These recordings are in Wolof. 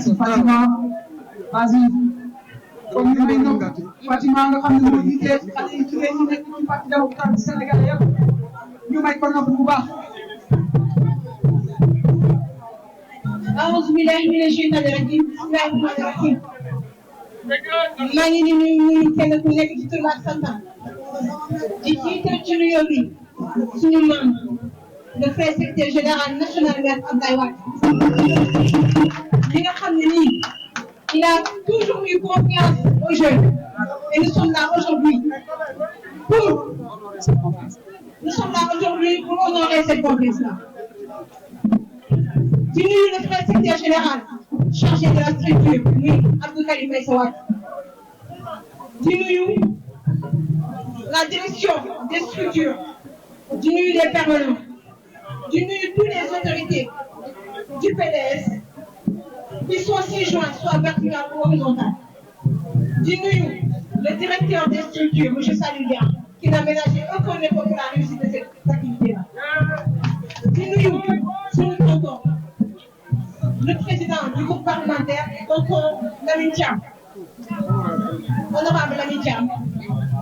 Fatima, vas-y. Comme ñu may ñëw Fatima nga xam ne moo jiite xale yi jigéen ñi nekk ci parti démocratique Sénégal yëpp ñu may ko nopp bu baax. A'uuzu billaahi mina shaytaani rajiim, bismillaahi rahmaani rahiim. maa ngi nuyu kenn ku nekk ci tur ak santam di jiital ci nuyoo bi suñu maam le frère secrétaire général national maître Abdoulaye Wade li nga xam ne nii il a toujours eu confiance aux jeunes et nous sommes là aujourd'hui pour honorer cette confiance-là. di nuyu le frère secrétaire général chargé de la structure muy Abdou Karim Meïssa Wade di nuyu la direction des structures di nuyu les permanents di nuyu toutes les autorités du PDS qui sont ci joints soit verticales ou horizontales di nuyu le directeur des structures monsieur Salou Dia qui n'a ménagé aucun effort pour la réussite de cette activité-là di nuyu suñu tonton le président du groupe parlementaire, tonton Lamine Thiam, honorable Lamine Thiam,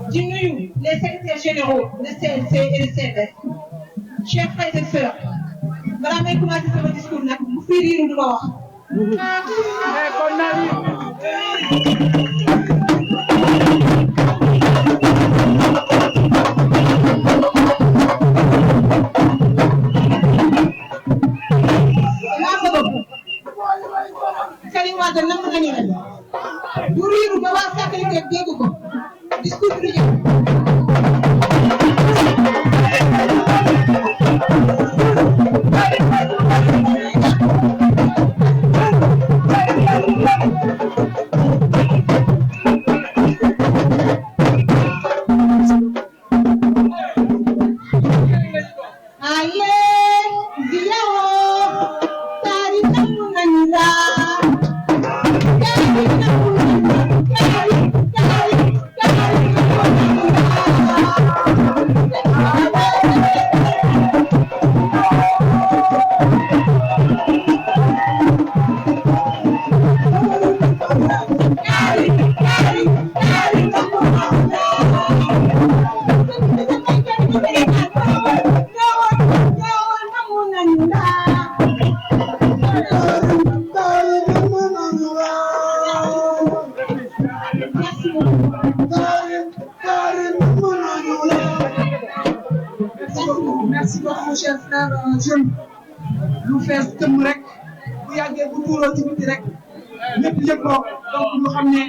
di nuyu les secrétaires généraux, le CLC et le CNS. Chers frères et sœurs, balaa may commencer sama discours nag bu fi riiru du ma wax. Karim Wade nam nañu leen du riiru ba waa Sakalikër dégg ko discours bi du Merci beaucoup, cher frère jeune. Lu fees tëmm rek bu yàggee bu tuuroo ci biti rek ñëpp yëg ko donc ñu xam ne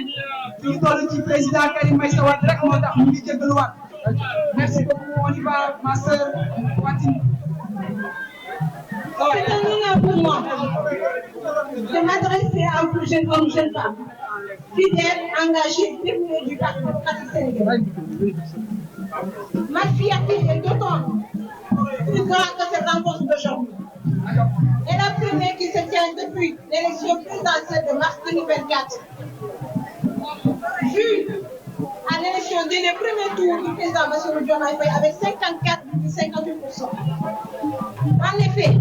fi ñu toll ci président Karim Meïssa Wade rek moo tax ñu ngi jégaluwaat. Merci beaucoup, on y va, ma sœur Watine. C'est un honneur pour moi de m'adresser à vous, jeune homme, jeune femme, fidèle, engagé, dévoué du Parti démocratique sénégalais. Ma fierté est d'autant plus grande que cette rencontre d'aujourd'hui. Et la première qui se tient depuis l'élection présidentielle de mars 2024. Vu à l'élection dès le premier tour du président Bassirou Diomaye Faye avec 54,58%. En effet,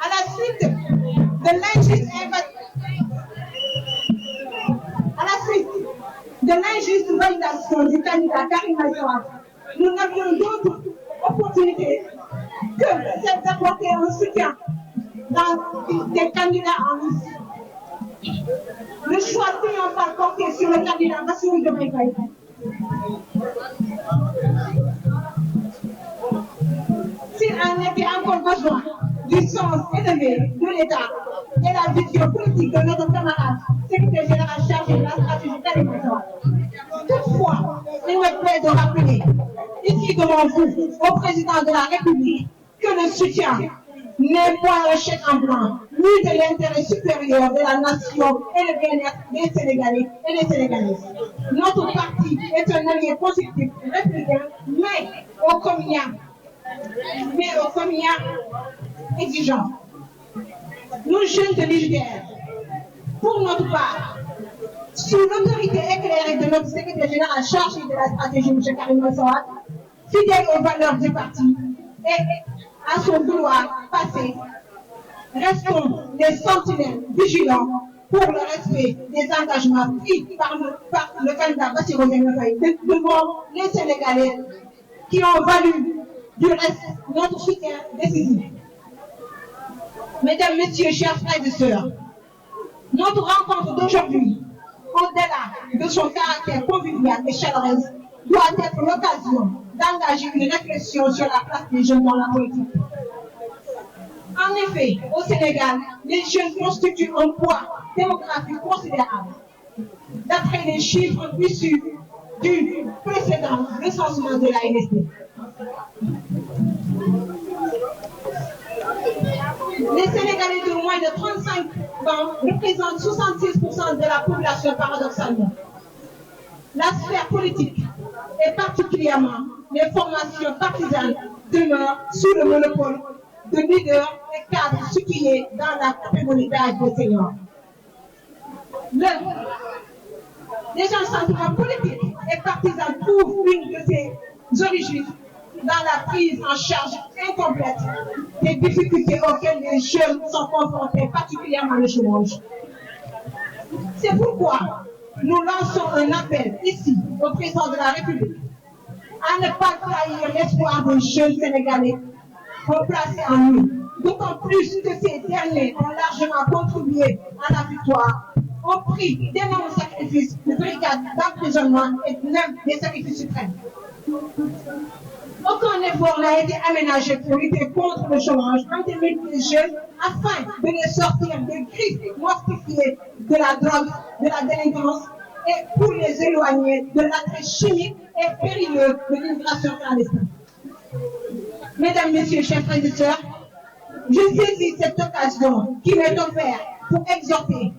à la suite de l'injuste validation du candidat Karim Meïssa Wade, nous n'avions d'autre opportunité que celle d'apporter un soutien dans des candidats en liste. Le choix triomphal porté sur le candidat Bassirou Diomaye Faye. S'il en était encore besoin du sens élevé de l'État et la vision politique de notre camarade secrétaire général chargé de la stratégie Karim Meïssa Wade. Toutefois, il me plaît de rappeler ici devant vous, au président de la République, que le soutien n'est point un chèque en blanc, ni de l'intérêt supérieur de la nation et le bien-être des Sénégalais et des Sénégalaises. Notre parti est un allié positif, républicain, mais au combien exigeant. Nous, jeunes de l'UJR, pour notre part, sous l'autorité éclairée de notre secrétaire général chargé de la stratégie, M. Karim Meïssa Wade, fidèle aux valeurs du parti et à son vouloir passé, Restons les sentinelles vigilants pour le respect des engagements pris par le candidat Bassirou Diomaye Faye devant les Sénégalais qui ont valu du reste notre soutien décisif. Mesdames, Messieurs, chers frères et sœurs, notre rencontre d'aujourd'hui, au-delà de son caractère convivial et chaleureux, doit être l'occasion d'engager une réflexion sur la place des jeunes dans la politique. En effet, au Sénégal, les jeunes constituent un poids démographique considérable. D'après les chiffres issus du précédent recensement de l'ANSD. Les Sénégalais de moins de 35 ans représentent 66% de la population paradoxalement. La sphère politique, et particulièrement les formations partisanes, demeurent sous le monopole de leaders et cadres situés dans la catégorie d'âge des seniors. Déjà, le sentiment politique et partisan trouve une de ses origines dans la prise en charge incomplète des difficultés auxquelles les jeunes sont confrontés, particulièrement le chômage. C'est pourquoi nous lançons un appel ici au président de la République à ne pas trahir l'espoir des jeunes Sénégalais replacés en nous, d'autant plus que ces derniers ont largement contribué à la victoire au prix d'énormes sacrifices, de brigades d'emprisonnement et même des sacrifices suprêmes. Aucun effort n'a été aménagé pour lutter contre le chômage endémique des jeunes afin de les sortir des griffes mortifiées de la drogue, de la délinquance et pour les éloigner de l'attrait chimique et périlleux de l'immigration clandestine. Mesdames, Messieurs, chers frères et sœurs, je saisis cette occasion qui m'est offerte pour exhorter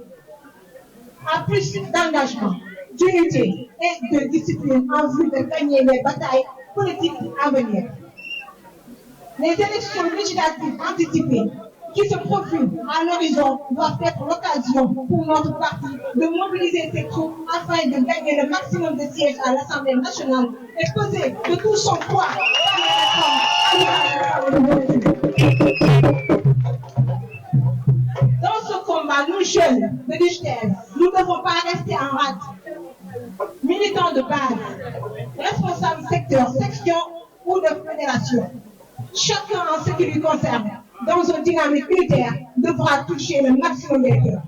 à plus d'engagement, d'unité et de discipline en vue de gagner les batailles politiques à venir. Les élections législatives anticipées qui se profilent à l'horizon doivent être l'occasion pour notre parti de mobiliser ses troupes afin de gagner le maximum de sièges à l'Assemblée nationale et peser de tout son poids dans ce combat, nous jeunes de l'UJTL, nous ne devons pas rester en rade. Militants de base, responsables secteur, section ou de fédération, chacun en ce qui lui concerne, dans une dynamique unitaire, devra toucher le maximum des cœurs.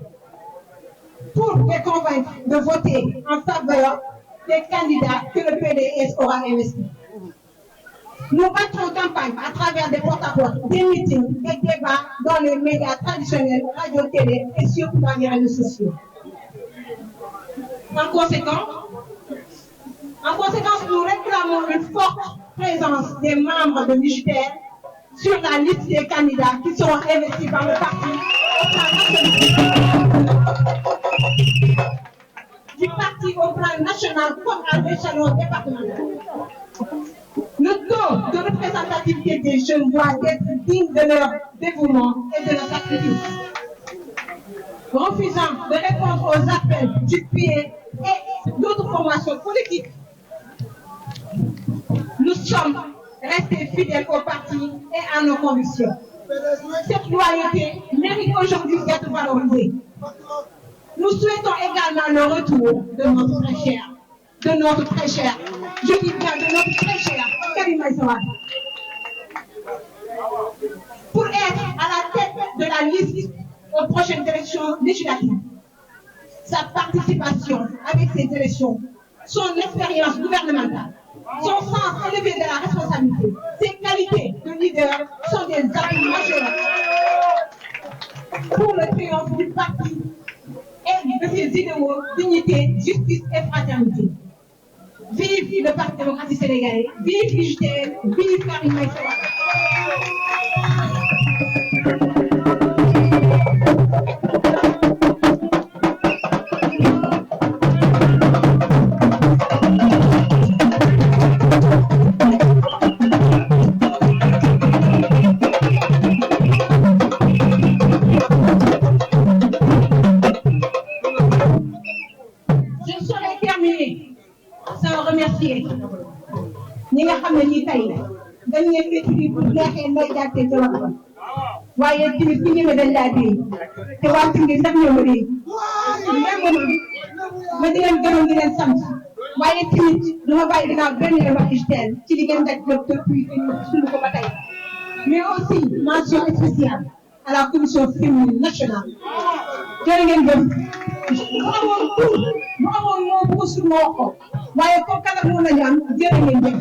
Pour les convaincre de voter en faveur des candidats que le PDS aura investis. Nous battrons campagne à travers des porte-à-porte, des meetings et débats dans les médias traditionnels, radio, télé et surtout dans les réseaux sociaux. En conséquence, nous réclamons une forte présence des membres de l'UJTL sur la liste des candidats qui seront investis par le parti au plan national comme à l'échelon départemental. Le taux de représentativité des jeunes doit être digne de leur dévouement et de leur sacrifice. Refusant de répondre aux appels du PIE et d'autres formations politiques, nous sommes restés fidèles au parti et à nos convictions. Cette loyauté mérite aujourd'hui d'être valorisée. Nous souhaitons également le retour de notre très cher, je dis bien de notre très cher Karim Meïssa Wade, pour être à la tête de la liste aux prochaines élections législatives. Sa participation avec ces élections, son expérience gouvernementale, son sens élevé de la responsabilité, ses qualités de leader sont des atouts majeurs pour le triomphe du parti et de ses idéaux, dignité, justice et fraternité. Vive le Parti démocratique sénégalais, vive l'UJTL, vive Karim Meïssa Wade. ñi nga xam ne ñii tey dañ leen étudier bu neexee nday jàkkee ci wax waaye tamit bu ñëwee dañ laa dee te waa Tëngéej sax ñoo ma dee ma di leen gërëm di leen sant waaye tamit dama bàyyi dinaa benn yoon wax UGTEL ci li ngeen daj lépp depuis suñu ko ba tey mais aussi mention spéciale à la commission féminine nationale jërë ngeen jëf mu amoon tur mu amoon moo bëgg suñu wax ko waaye comme kala moo nañu am jërë ngeen jëf